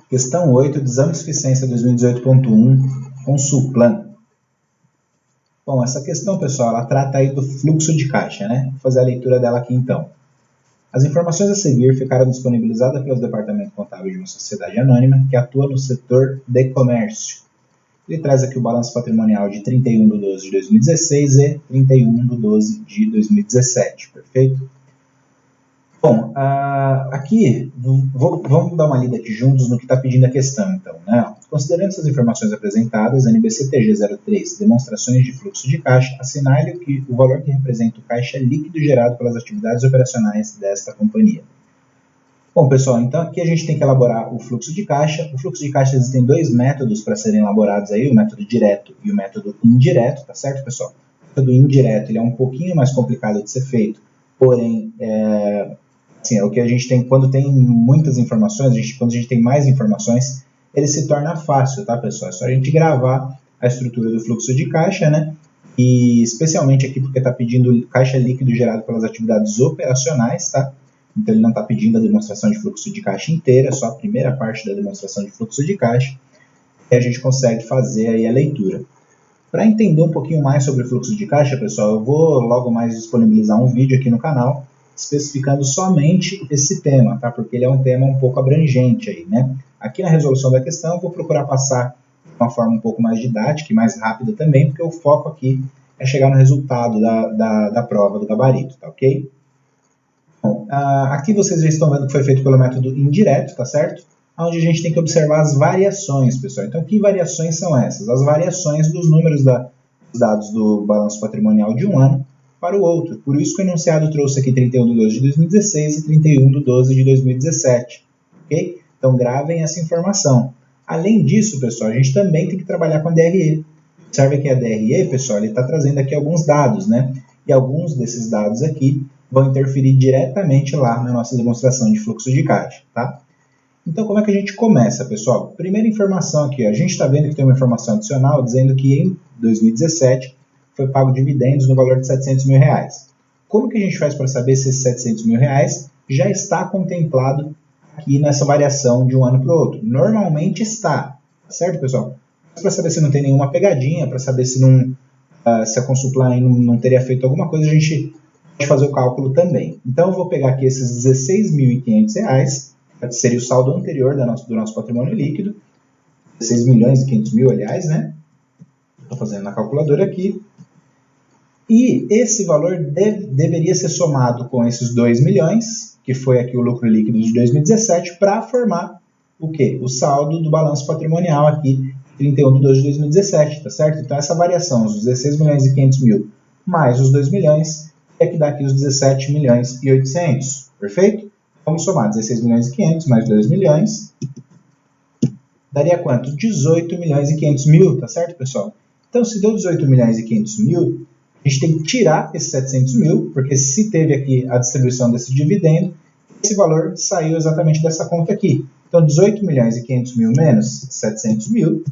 Questão 8 de Exame de Suficiência 2018.1, Consulplan. Bom, essa questão, pessoal, ela trata aí do fluxo de caixa, né? Vou fazer a leitura dela aqui, então. As informações a seguir ficaram disponibilizadas pelo Departamento Contábil de uma sociedade anônima que atua no setor de comércio. Ele traz aqui o balanço patrimonial de 31/12 de 2016 e 31/12 de 2017, perfeito? Bom, aqui, vamos dar uma lida aqui juntos no que está pedindo a questão, então, né? Considerando essas informações apresentadas, NBC-TG 03, demonstrações de fluxo de caixa, assinale que o valor que representa o caixa líquido gerado pelas atividades operacionais desta companhia. Bom, pessoal, então aqui a gente tem que elaborar o fluxo de caixa. O fluxo de caixa existem dois métodos para serem elaborados aí, o método direto e o método indireto, tá certo, pessoal? O método indireto ele é um pouquinho mais complicado de ser feito, porém, assim, é o que a gente tem quando tem muitas informações, quando a gente tem mais informações, ele se torna fácil, tá, pessoal? É só a gente gravar a estrutura do fluxo de caixa, né? E especialmente aqui porque está pedindo caixa líquido gerado pelas atividades operacionais, tá? Então ele não está pedindo a demonstração de fluxo de caixa inteira, só a primeira parte da demonstração de fluxo de caixa, e a gente consegue fazer aí a leitura. Para entender um pouquinho mais sobre o fluxo de caixa, pessoal, eu vou logo mais disponibilizar um vídeo aqui no canal, especificando somente esse tema, tá? Porque ele é um tema um pouco abrangente aí, né? Aqui na resolução da questão eu vou procurar passar de uma forma um pouco mais didática e mais rápida também, porque o foco aqui é chegar no resultado da prova do gabarito, tá ok? Bom, aqui vocês já estão vendo que foi feito pelo método indireto, tá certo? Onde a gente tem que observar as variações, pessoal. Então, que variações são essas? As variações dos números dos dados do balanço patrimonial de um ano para o outro. Por isso que o enunciado trouxe aqui 31/12 de 2016 e 31/12 de 2017. Ok? Então, gravem essa informação. Além disso, pessoal, a gente também tem que trabalhar com a DRE. Observe que a DRE, pessoal, ele está trazendo aqui alguns dados, né? E alguns desses dados aqui vão interferir diretamente lá na nossa demonstração de fluxo de caixa, tá? Então, como é que a gente começa, pessoal? Primeira informação aqui, ó, a gente está vendo que tem uma informação adicional dizendo que em 2017 foi pago dividendos no valor de R$700 mil. Como que a gente faz para saber se esses R$700 mil já está contemplado aqui nessa variação de um ano para o outro? Normalmente está, certo, pessoal? Para saber se não tem nenhuma pegadinha, para saber se a Consulplan não teria feito alguma coisa, a gente pode fazer o cálculo também. Então, eu vou pegar aqui esses R$16.500, que seria o saldo anterior do nosso patrimônio líquido, 16.500.000, aliás, né? Estou fazendo na calculadora aqui. E esse valor deveria ser somado com esses 2 milhões, que foi aqui o lucro líquido de 2017, para formar o quê? O saldo do balanço patrimonial aqui, 31/12 de 2017, tá certo? Então, essa variação, os 16.500.000 mais os 2 milhões, é que dá aqui os 17.800.000, perfeito? Vamos somar 16.500.000 mais 2 milhões, daria quanto? 18.500.000, tá certo, pessoal? Então, se deu 18.500.000, a gente tem que tirar esses 700 mil, porque se teve aqui a distribuição desse dividendo, esse valor saiu exatamente dessa conta aqui. Então, 18.500.000 menos 700 mil,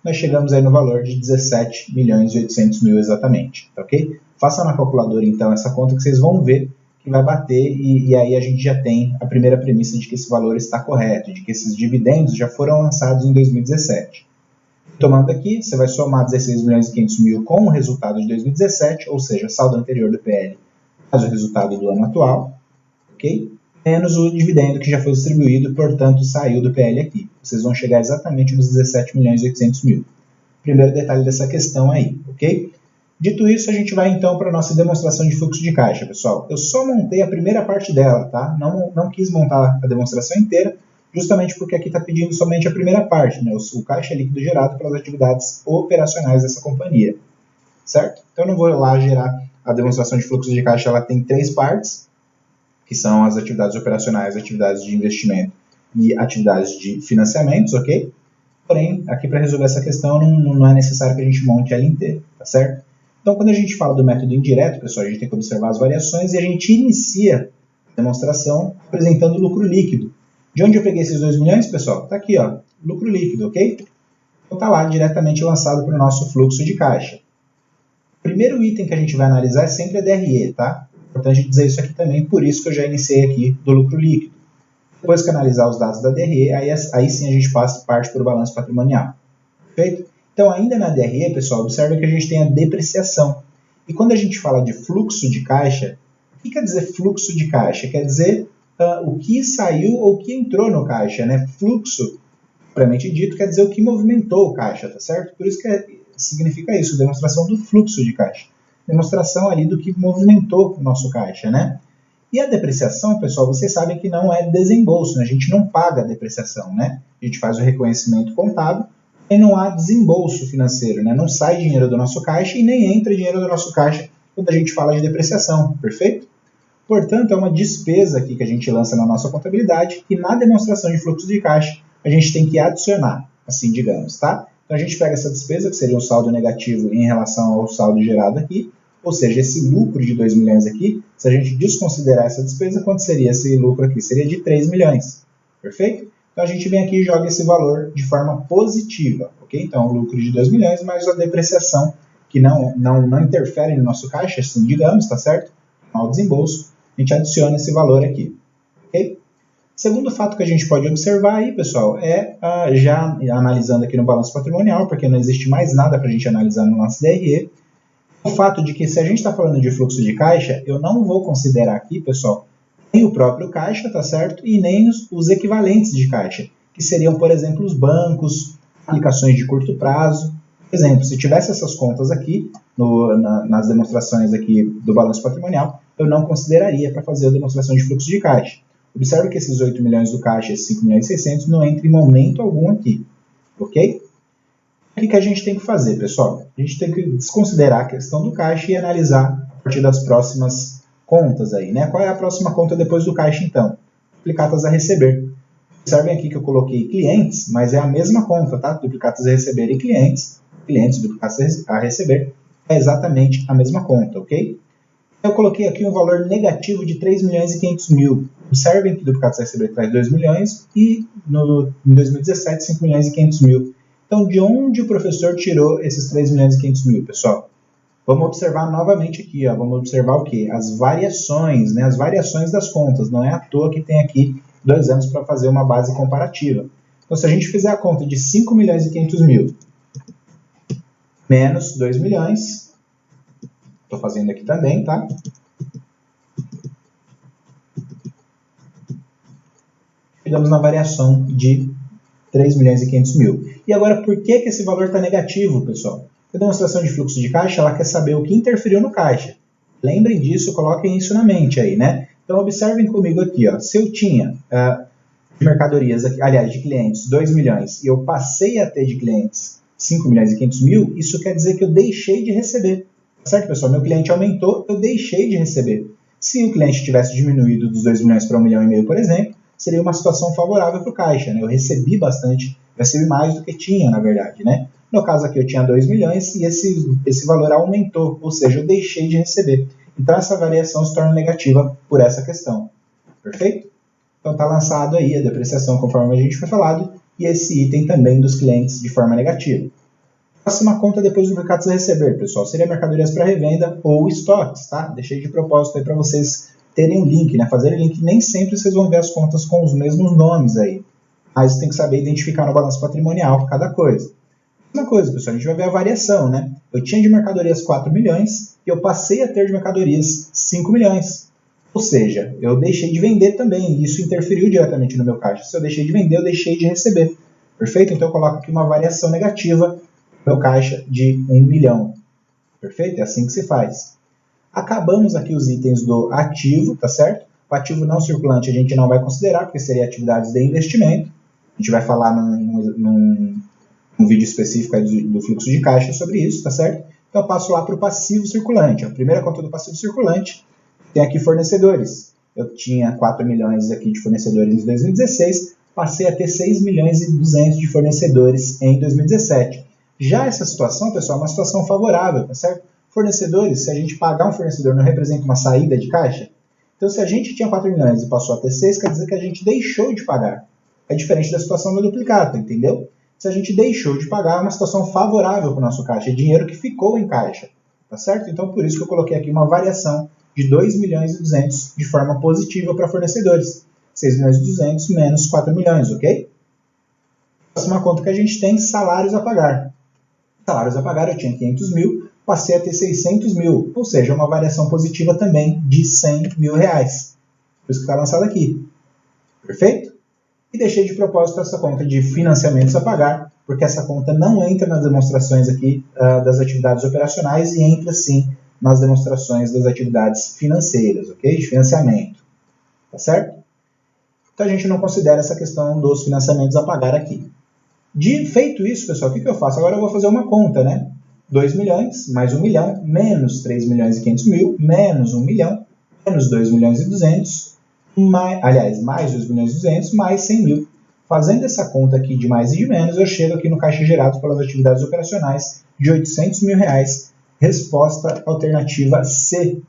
nós chegamos aí no valor de 17.800.000 exatamente, tá ok? Façam na calculadora, então, essa conta que vocês vão ver que vai bater, e aí a gente já tem a primeira premissa de que esse valor está correto, de que esses dividendos já foram lançados em 2017. Tomando aqui, você vai somar 16.500.000 com o resultado de 2017, ou seja, saldo anterior do PL, mais o resultado do ano atual, ok? Menos o dividendo que já foi distribuído, portanto, saiu do PL aqui. Vocês vão chegar exatamente nos 17.800.000. Primeiro detalhe dessa questão aí, ok? Dito isso, a gente vai então para a nossa demonstração de fluxo de caixa, pessoal. Eu só montei a primeira parte dela, tá? Não quis montar a demonstração inteira, justamente porque aqui está pedindo somente a primeira parte, né? O caixa líquido gerado pelas atividades operacionais dessa companhia, certo? Então eu não vou lá gerar a demonstração de fluxo de caixa, ela tem 3 partes, que são as atividades operacionais, atividades de investimento e atividades de financiamentos, ok? Porém, aqui para resolver essa questão não é necessário que a gente monte ela inteira, tá certo? Então, quando a gente fala do método indireto, pessoal, a gente tem que observar as variações e a gente inicia a demonstração apresentando o lucro líquido. De onde eu peguei esses 2 milhões, pessoal? Está aqui, ó, lucro líquido, ok? Então está lá diretamente lançado para o nosso fluxo de caixa. O primeiro item que a gente vai analisar é sempre a DRE, tá? É importante dizer isso aqui também, por isso que eu já iniciei aqui do lucro líquido. Depois que analisar os dados da DRE, aí sim a gente parte para o balanço patrimonial. Perfeito? Então, ainda na DRE, pessoal, observe que a gente tem a depreciação. E quando a gente fala de fluxo de caixa, o que quer dizer fluxo de caixa? Quer dizer o que saiu ou o que entrou no caixa, né? Fluxo, propriamente dito, quer dizer o que movimentou o caixa, tá certo? Por isso que significa isso, demonstração do fluxo de caixa. Demonstração ali do que movimentou o nosso caixa, né? E a depreciação, pessoal, vocês sabem que não é desembolso, né? A gente não paga a depreciação, né? A gente faz o reconhecimento contábil e não há desembolso financeiro, né? Não sai dinheiro do nosso caixa e nem entra dinheiro do nosso caixa quando a gente fala de depreciação, perfeito? Portanto, é uma despesa aqui que a gente lança na nossa contabilidade e na demonstração de fluxo de caixa a gente tem que adicionar, assim digamos, tá? Então a gente pega essa despesa, que seria um saldo negativo em relação ao saldo gerado aqui, ou seja, esse lucro de 2 milhões aqui, se a gente desconsiderar essa despesa, quanto seria esse lucro aqui? Seria de 3 milhões, perfeito? Então a gente vem aqui e joga esse valor de forma positiva, ok? Então o lucro de 2 milhões mais a depreciação, que não interfere no nosso caixa, assim digamos, tá certo? Ao desembolso, a gente adiciona esse valor aqui, ok? Segundo fato que a gente pode observar aí, pessoal, já analisando aqui no balanço patrimonial, porque não existe mais nada para a gente analisar no nosso DRE, o fato de que se a gente está falando de fluxo de caixa, eu não vou considerar aqui, pessoal, nem o próprio caixa, tá certo? E nem os equivalentes de caixa, que seriam, por exemplo, os bancos, aplicações de curto prazo. Por exemplo, se tivesse essas contas aqui, nas demonstrações aqui do balanço patrimonial, eu não consideraria para fazer a demonstração de fluxo de caixa. Observe que esses 8 milhões do caixa e esses 5 milhões e 600 não entram em momento algum aqui, ok? O que a gente tem que fazer, pessoal? A gente tem que desconsiderar a questão do caixa e analisar a partir das próximas contas aí, né? Qual é a próxima conta depois do caixa, então? Duplicatas a receber. Observem aqui que eu coloquei clientes, mas é a mesma conta, tá? Duplicatas a receber e clientes, duplicatas a receber, é exatamente a mesma conta, ok? Eu coloquei aqui um valor negativo de 3 milhões e 500 mil. Observem que duplicatas a receber traz 2 milhões e em 2017, 5 milhões e 500 mil. Então, de onde o professor tirou esses 3 milhões e 500 mil, pessoal? Vamos observar novamente aqui, ó. Vamos observar o quê? As variações, né? As variações das contas. Não é à toa que tem aqui 2 anos para fazer uma base comparativa. Então, se a gente fizer a conta de 5 milhões e 500 mil menos 2 milhões, estou fazendo aqui também, tá? Chegamos na variação de 3 milhões e 500 mil. E agora, por que esse valor está negativo, pessoal? A demonstração de fluxo de caixa, ela quer saber o que interferiu no caixa. Lembrem disso, coloquem isso na mente aí, né? Então, observem comigo aqui, ó. Se eu tinha de mercadorias, aliás, de clientes, 2 milhões, e eu passei a ter de clientes 5 milhões e 500 mil, isso quer dizer que eu deixei de receber. Certo, pessoal? Meu cliente aumentou, eu deixei de receber. Se o cliente tivesse diminuído dos 2 milhões para 1,5 milhão, por exemplo, seria uma situação favorável para o caixa, né? Eu recebi bastante, recebi mais do que tinha, na verdade, né? No caso aqui eu tinha 2 milhões e esse valor aumentou, ou seja, eu deixei de receber. Então essa variação se torna negativa por essa questão. Perfeito? Então está lançado aí a depreciação conforme a gente foi falado e esse item também dos clientes de forma negativa. Próxima conta depois do duplicatas a receber, pessoal, seria mercadorias para revenda ou estoques, tá? Deixei de propósito aí para vocês terem um link, né? Fazerem link, nem sempre vocês vão ver as contas com os mesmos nomes aí. Mas tem que saber identificar no balanço patrimonial cada coisa. Mesma coisa, pessoal, a gente vai ver a variação, né? Eu tinha de mercadorias 4 milhões e eu passei a ter de mercadorias 5 milhões. Ou seja, eu deixei de vender também e isso interferiu diretamente no meu caixa. Se eu deixei de vender, eu deixei de receber. Perfeito? Então eu coloco aqui uma variação negativa no meu caixa de 1 milhão. Perfeito? É assim que se faz. Acabamos aqui os itens do ativo, tá certo? O ativo não circulante a gente não vai considerar, porque seria atividades de investimento. A gente vai falar num vídeo específico aí do fluxo de caixa sobre isso, tá certo? Então eu passo lá para o passivo circulante. A primeira conta do passivo circulante tem aqui fornecedores. Eu tinha 4 milhões aqui de fornecedores em 2016, passei a ter 6 milhões e 200 de fornecedores em 2017. Já essa situação, pessoal, é uma situação favorável, tá certo? Fornecedores, se a gente pagar um fornecedor, não representa uma saída de caixa? Então, se a gente tinha 4 milhões e passou a ter 6, quer dizer que a gente deixou de pagar. É diferente da situação da duplicata, entendeu? Se a gente deixou de pagar, é uma situação favorável para o nosso caixa, é dinheiro que ficou em caixa, tá certo? Então, por isso que eu coloquei aqui uma variação de 2 milhões e 200 de forma positiva para fornecedores. 6.200.000 menos 4 milhões, ok? Próxima conta que a gente tem, salários a pagar. Salários a pagar, eu tinha 500 mil, passei a ter 600 mil, ou seja, uma variação positiva também de 100 mil reais. Por isso que está lançado aqui. Perfeito? E deixei de propósito essa conta de financiamentos a pagar, porque essa conta não entra nas demonstrações aqui das atividades operacionais e entra sim nas demonstrações das atividades financeiras, ok? De financiamento. Tá certo? Então a gente não considera essa questão dos financiamentos a pagar aqui. Feito isso, pessoal, o que eu faço? Agora eu vou fazer uma conta, né? 2 milhões mais 1 milhão, menos 3 milhões e 500 mil, menos 1 milhão, menos 2 milhões e 200, mais 2 milhões e 200, mais 100 mil. Fazendo essa conta aqui de mais e de menos, eu chego aqui no caixa gerado pelas atividades operacionais de 800 mil reais, resposta alternativa C.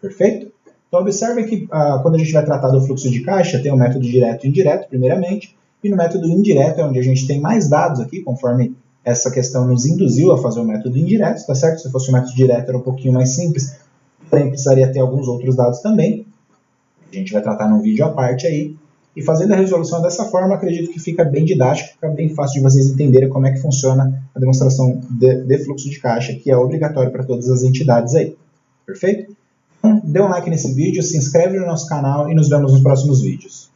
Perfeito? Então observe que quando a gente vai tratar do fluxo de caixa, tem o método direto e indireto, primeiramente, e no método indireto é onde a gente tem mais dados aqui, conforme essa questão nos induziu a fazer o método indireto, tá certo? Se fosse o método direto era um pouquinho mais simples, porém precisaria ter alguns outros dados também. A gente vai tratar num vídeo à parte aí. E fazendo a resolução dessa forma, acredito que fica bem didático, fica bem fácil de vocês entenderem como é que funciona a demonstração de fluxo de caixa, que é obrigatório para todas as entidades aí. Perfeito? Então, dê um like nesse vídeo, se inscreve no nosso canal e nos vemos nos próximos vídeos.